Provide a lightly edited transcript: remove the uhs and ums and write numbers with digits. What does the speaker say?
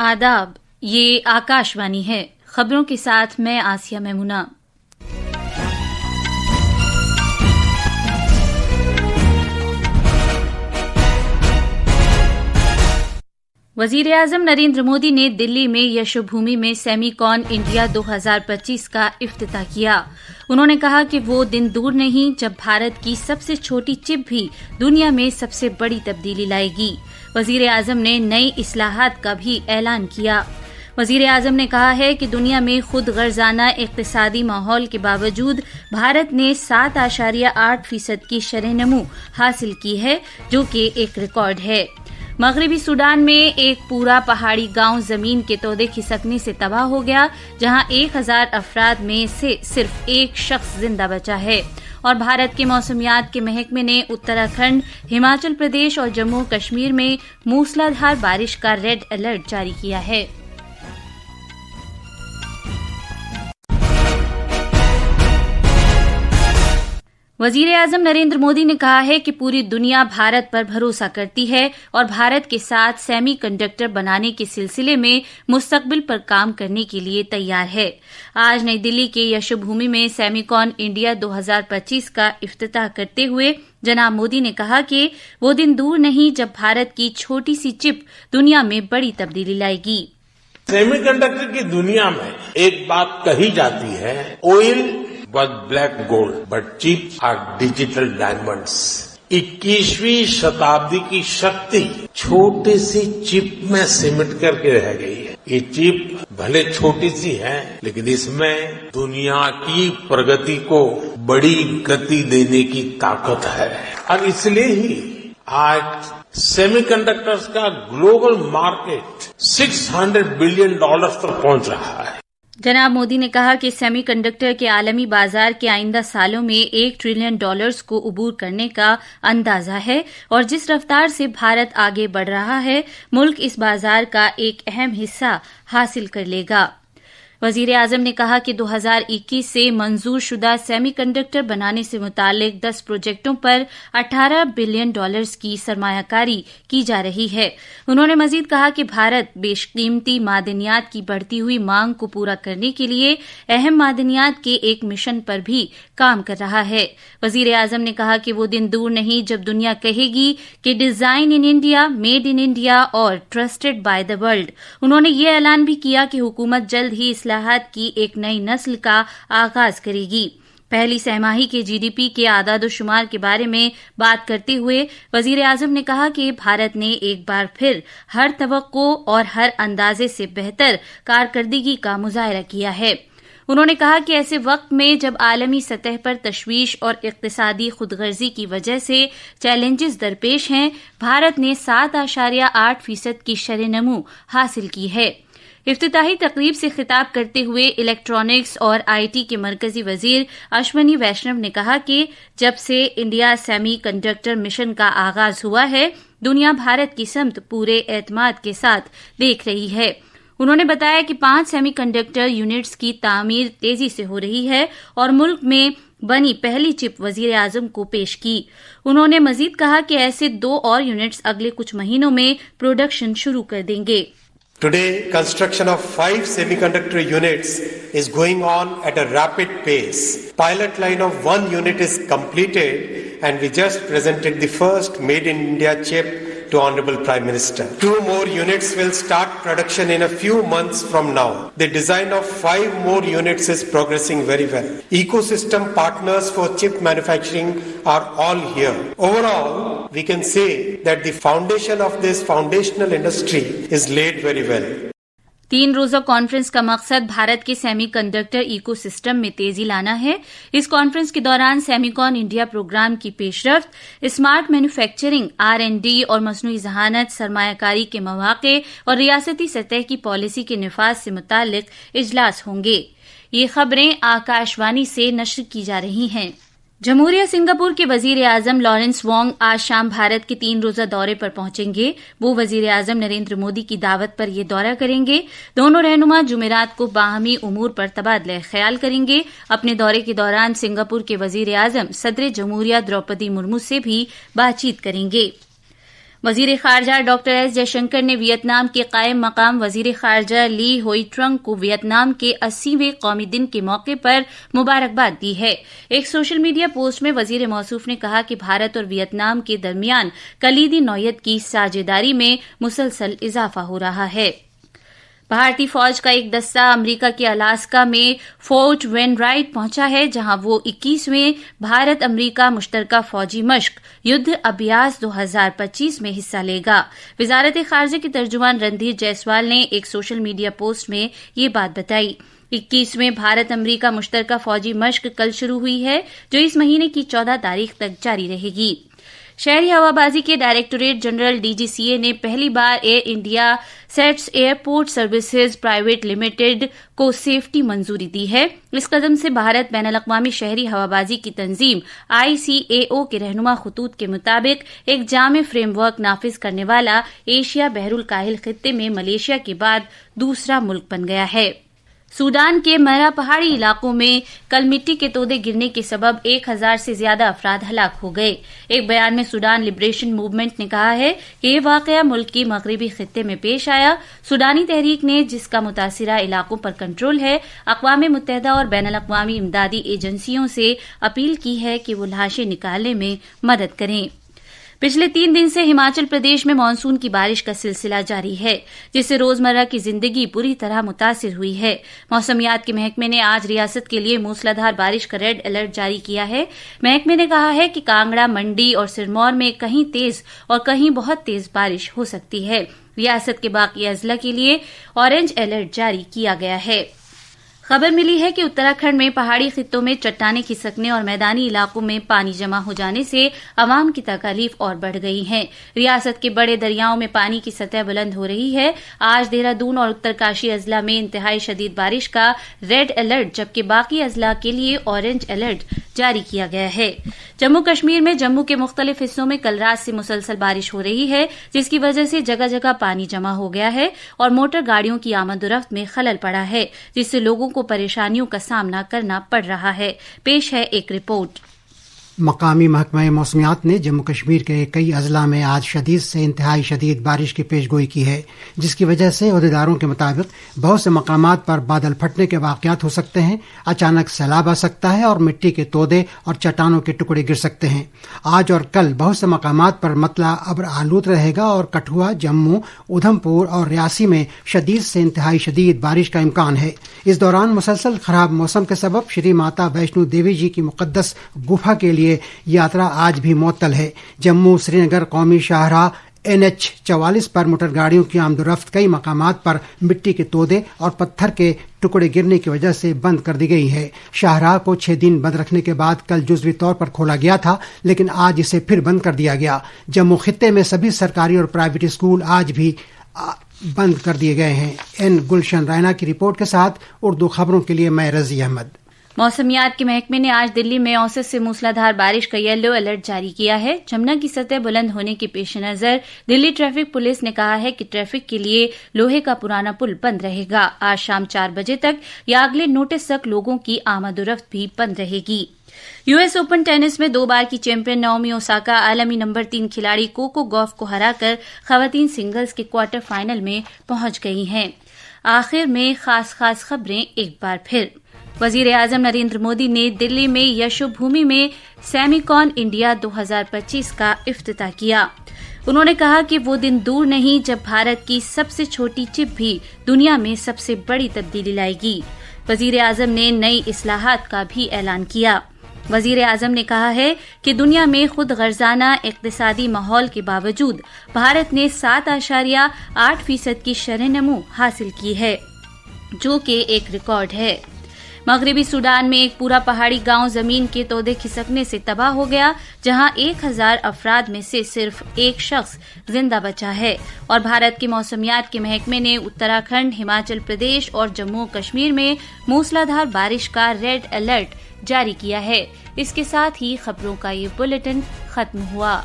آداب، یہ آکاشوانی ہے۔ خبروں کے ساتھ میں آسیہ میمونہ۔ وزیر اعظم نریندر مودی نے دلی میں یشو بھومی میں سیمی کون انڈیا 2025 کا افتتاح کیا۔ انہوں نے کہا کہ وہ دن دور نہیں جب بھارت کی سب سے چھوٹی چپ بھی دنیا میں سب سے بڑی تبدیلی لائے گی۔ وزیر اعظم نے نئی اصلاحات کا بھی اعلان کیا۔ وزیر اعظم نے کہا ہے کہ دنیا میں خود غرضانہ اقتصادی ماحول کے باوجود بھارت نے 7.8% کی شرح نمو حاصل کی ہے، جو کہ ایک ریکارڈ ہے۔ مغربی سوڈان میں ایک پورا پہاڑی گاؤں زمین کے تودے کھسکنے سے تباہ ہو گیا، جہاں 1000 افراد میں سے صرف ایک شخص زندہ بچا ہے، اور بھارت کے موسمیات کے محکمے نے اتراکھنڈ، ہماچل پردیش اور جموں کشمیر میں موسلادھار بارش کا ریڈ الرٹ جاری کیا ہے۔ وزیر اعظم نریندر مودی نے کہا ہے کہ پوری دنیا بھارت پر بھروسہ کرتی ہے اور بھارت کے ساتھ سیمی کنڈکٹر بنانے کے سلسلے میں مستقبل پر کام کرنے کے لیے تیار ہے۔ آج نئی دلی کے یشو بھومی میں سیمی کون انڈیا 2025 کا افتتاح کرتے ہوئے جناب مودی نے کہا کہ وہ دن دور نہیں جب بھارت کی چھوٹی سی چپ دنیا میں بڑی تبدیلی لائے گی۔ سیمی کنڈکٹر کی دنیا میں ایک بات کہی جاتی ہے، oil was black gold, but chips are digital diamonds. 21ویں شتابدی کی شکتی چھوٹی سی چپ میں سمٹ کر کے رہ گئی ہے۔ یہ چپ بھلے چھوٹی سی ہے، لیکن اس میں دنیا کی پرگتی کو بڑی گتی دینے کی طاقت ہے، اور اس لیے ہی آج سیمی کنڈکٹرز کا گلوبل مارکیٹ $600 بلین تک پہنچ رہا ہے۔ جناب مودی نے کہا کہ سیمی کنڈکٹر کے عالمی بازار کے آئندہ سالوں میں $1 ٹریلین کو عبور کرنے کا اندازہ ہے، اور جس رفتار سے بھارت آگے بڑھ رہا ہے، ملک اس بازار کا ایک اہم حصہ حاصل کر لے گا۔ وزیر اعظم نے کہا کہ 2021 سے منظور شدہ سیمی کنڈکٹر بنانے سے متعلق 10 پروجیکٹوں پر $18 بلین کی سرمایہ کاری کی جا رہی ہے۔ انہوں نے مزید کہا کہ بھارت بیش قیمتی معدنیات کی بڑھتی ہوئی مانگ کو پورا کرنے کے لیے اہم معدنیات کے ایک مشن پر بھی کام کر رہا ہے۔ وزیر اعظم نے کہا کہ وہ دن دور نہیں جب دنیا کہے گی کہ design in India, made in India اور ٹرسٹڈ بائی دا ورلڈ۔ انہوں نے یہ اعلان بھی کیا کہ حکومت جلد ہی اصلاحات کی ایک نئی نسل کا آغاز کرے گی۔ پہلی سہ ماہی کے GDP کے اعداد و شمار کے بارے میں بات کرتے ہوئے وزیر اعظم نے کہا کہ بھارت نے ایک بار پھر ہر توقع اور ہر اندازے سے بہتر کارکردگی کا مظاہرہ کیا ہے۔ انہوں نے کہا کہ ایسے وقت میں جب عالمی سطح پر تشویش اور اقتصادی خود غرضی کی وجہ سے چیلنجز درپیش ہیں، بھارت نے 7.8% کی شرح نمو حاصل کی ہے۔ افتتاحی تقریب سے خطاب کرتے ہوئے الیکٹرانکس اور IT کے مرکزی وزیر اشونی ویشنو نے کہا کہ جب سے انڈیا سیمی کنڈکٹر مشن کا آغاز ہوا ہے، دنیا بھارت کی سمت پورے اعتماد کے ساتھ دیکھ رہی ہے۔ انہوں نے بتایا کہ 5 سیمی کنڈکٹر یونٹس کی تعمیر تیزی سے ہو رہی ہے اور ملک میں بنی پہلی چپ وزیر اعظم کو پیش کی۔ انہوں نے مزید کہا کہ ایسے 2 اور یونٹس اگلے کچھ مہینوں میں پروڈکشن شروع کر دیں گے۔ Today, construction of 5 semiconductor units is going on at a rapid pace. Pilot line of 1 unit is completed, and we just presented the first Made in India chip to Honorable Prime Minister. 2 more units will start production in a few months from now. The design of 5 more units is progressing very well. Ecosystem partners for chip manufacturing are all here. Overall, we can say that the foundation of this foundational industry is laid very well. 3 روزہ conference کا مقصد بھارت کے semi conductor eco system میں تیزی لانا ہے۔ اس conference کے دوران سیمی کون انڈیا پروگرام کی پیش رفت، اسمارٹ مینوفیکچرنگ، R&D اور مصنوعی ذہانت، سرمایہ کاری کے مواقع اور ریاستی سطح کی پالیسی کے نفاذ سے متعلق اجلاس ہوں گے۔ یہ خبریں آکاشوانی سے نشر کی جا رہی ہیں۔ جمہوریہ سنگاپور کے وزیر اعظم لارنس وانگ آج شام بھارت کے 3 روزہ دورے پر پہنچیں گے۔ وہ وزیر اعظم نریندر مودی کی دعوت پر یہ دورہ کریں گے۔ دونوں رہنما جمعرات کو باہمی امور پر تبادلہ خیال کریں گے۔ اپنے دورے کے دوران سنگاپور کے وزیر اعظم صدر جمہوریہ دروپدی مرمو سے بھی بات چیت کریں گے۔ وزیر خارجہ ڈاکٹر ایس جے شنکر نے ویتنام کے قائم مقام وزیر خارجہ لی ہوئی ٹرنگ کو ویتنام کے 80ویں قومی دن کے موقع پر مبارکباد دی ہے۔ ایک سوشل میڈیا پوسٹ میں وزیر موصوف نے کہا کہ بھارت اور ویتنام کے درمیان کلیدی نوعیت کی ساجھیداری میں مسلسل اضافہ ہو رہا ہے۔ بھارتی فوج کا ایک دستہ امریکہ کے الاسکا میں فورٹ وین رائٹ پہنچا ہے، جہاں وہ 21ویں بھارت امریکہ مشترکہ فوجی مشق یدھ ابھیاس 2025 میں حصہ لے گا۔ وزارت خارجہ کے ترجمان رندھیر جیسوال نے ایک سوشل میڈیا پوسٹ میں یہ بات بتائی۔ 21ویں بھارت امریکہ مشترکہ فوجی مشق کل شروع ہوئی ہے، جو اس مہینے کی 14 تاریخ تک جاری رہے گی۔ شہری ہوابازی کے ڈائریکٹوریٹ جنرل DGCA نے پہلی بار Air India SATS Airport Services Private Limited کو سیفٹی منظوری دی ہے۔ اس قدم سے بھارت بین الاقوامی شہری ہوابازی کی تنظیم ICAO کے رہنما خطوط کے مطابق ایک جامع فریم ورک نافذ کرنے والا ایشیا بحر الکاہل خطے میں ملیشیا کے بعد دوسرا ملک بن گیا ہے۔ سوڈان کے مرا پہاڑی علاقوں میں کل مٹی کے تودے گرنے کے سبب 1000 سے زیادہ افراد ہلاک ہو گئے۔ ایک بیان میں سوڈان لبریشن موومنٹ نے کہا ہے کہ یہ واقعہ ملک کی مغربی خطے میں پیش آیا۔ سوڈانی تحریک نے، جس کا متاثرہ علاقوں پر کنٹرول ہے، اقوام متحدہ اور بین الاقوامی امدادی ایجنسیوں سے اپیل کی ہے کہ وہ لاشیں نکالنے میں مدد کریں۔ پچھلے 3 دن سے ہماچل پردیش میں مانسون کی بارش کا سلسلہ جاری ہے، جس سے روزمرہ کی زندگی بری طرح متاثر ہوئی ہے۔ موسمیات کے محکمے نے آج ریاست کے لیے موسلادھار بارش کا ریڈ الرٹ جاری کیا ہے۔ محکمے نے کہا ہے کہ کانگڑا، منڈی اور سرمور میں کہیں تیز اور کہیں بہت تیز بارش ہو سکتی ہے۔ ریاست کے باقی اضلاع کے لیے اورنج الرٹ جاری کیا گیا ہے۔ خبر ملی ہے کہ اتراکھنڈ میں پہاڑی خطوں میں چٹانیں کھسکنے اور میدانی علاقوں میں پانی جمع ہو جانے سے عوام کی تکالیف اور بڑھ گئی ہیں۔ ریاست کے بڑے دریاؤں میں پانی کی سطح بلند ہو رہی ہے۔ آج دہرادون اور اترکاشی اضلاع میں انتہائی شدید بارش کا ریڈ الرٹ، جبکہ باقی اضلاع کے لیے اورنج الرٹ جاری کیا گیا ہے۔ جموں کشمیر میں جموں کے مختلف حصوں میں کل رات سے مسلسل بارش ہو رہی ہے، جس کی وجہ سے جگہ جگہ پانی جمع ہو گیا ہے اور موٹر گاڑیوں کی آمد و رفت میں خلل پڑا ہے، جس سے لوگوں کو پریشانیوں کا سامنا کرنا پڑ رہا ہے۔ پیش ہے ایک رپورٹ۔ مقامی محکمہ موسمیات نے جموں کشمیر کے کئی اضلاع میں آج شدید سے انتہائی شدید بارش کی پیش گوئی کی ہے، جس کی وجہ سے عہدیداروں کے مطابق بہت سے مقامات پر بادل پھٹنے کے واقعات ہو سکتے ہیں، اچانک سیلاب آ سکتا ہے اور مٹی کے تودے اور چٹانوں کے ٹکڑے گر سکتے ہیں۔ آج اور کل بہت سے مقامات پر مطلع ابر آلود رہے گا اور کٹھوا، جموں، ادھمپور اور ریاسی میں شدید سے انتہائی شدید بارش کا امکان ہے۔ اس دوران مسلسل خراب موسم کے سبب شری ماتا ویشنو دیوی جی کی مقدس گفا کے لیے یاترا آج بھی معطل ہے۔ جموں سری نگر قومی شاہراہ NH 44 پر موٹر گاڑیوں کی آمد و رفت کئی مقامات پر مٹی کے تودے اور پتھر کے ٹکڑے گرنے کی وجہ سے بند کر دی گئی ہے۔ شاہراہ کو 6 دن بند رکھنے کے بعد کل جزوی طور پر کھولا گیا تھا، لیکن آج اسے پھر بند کر دیا گیا۔ جموں خطے میں سبھی سرکاری اور پرائیویٹ اسکول آج بھی بند کر دیے گئے ہیں۔ گلشن رائنا کی رپورٹ کے ساتھ اردو خبروں کے لیے میں رضی احمد۔ موسمیات کے محکمے نے آج دلی میں اوسط سے موسلادھار بارش کا یلو الرٹ جاری کیا ہے۔ جمنا کی سطح بلند ہونے کے پیش نظر دلی ٹریفک پولیس نے کہا ہے کہ ٹریفک کے لیے لوہے کا پرانا پل بند رہے گا۔ آج شام 4 بجے تک یا اگلے نوٹس تک لوگوں کی آمد و رفت بھی بند رہے گی۔ US اوپن ٹینس میں 2 بار کی چیمپئن ناومی اوساکا عالمی نمبر 3 کھلاڑی کوکو گوف کو ہرا کر خواتین سنگلز کے کوارٹر فائنل میں پہنچ گئی ہیں۔ آخر میں خاص خبریں ایک بار پھر۔ وزیر اعظم نریندر مودی نے دلی میں یشو بھومی میں سیمی کون انڈیا 2025 کا افتتاح کیا۔ انہوں نے کہا کہ وہ دن دور نہیں جب بھارت کی سب سے چھوٹی چپ بھی دنیا میں سب سے بڑی تبدیلی لائے گی۔ وزیر اعظم نے نئی اصلاحات کا بھی اعلان کیا۔ وزیر اعظم نے کہا ہے کہ دنیا میں خود غرضانہ اقتصادی ماحول کے باوجود بھارت نے 7.8% کی شرح نمو حاصل کی ہے، جو کہ ایک ریکارڈ ہے۔ مغربی سوڈان میں ایک پورا پہاڑی گاؤں زمین کے تودے کھسکنے سے تباہ ہو گیا، جہاں 1000 افراد میں سے صرف ایک شخص زندہ بچا ہے، اور بھارت کے موسمیات کے محکمے نے اتراکھنڈ، ہماچل پردیش اور جموں کشمیر میں موسلادھار بارش کا ریڈ الرٹ جاری کیا ہے۔ اس کے ساتھ ہی خبروں کا یہ بلیٹن ختم ہوا۔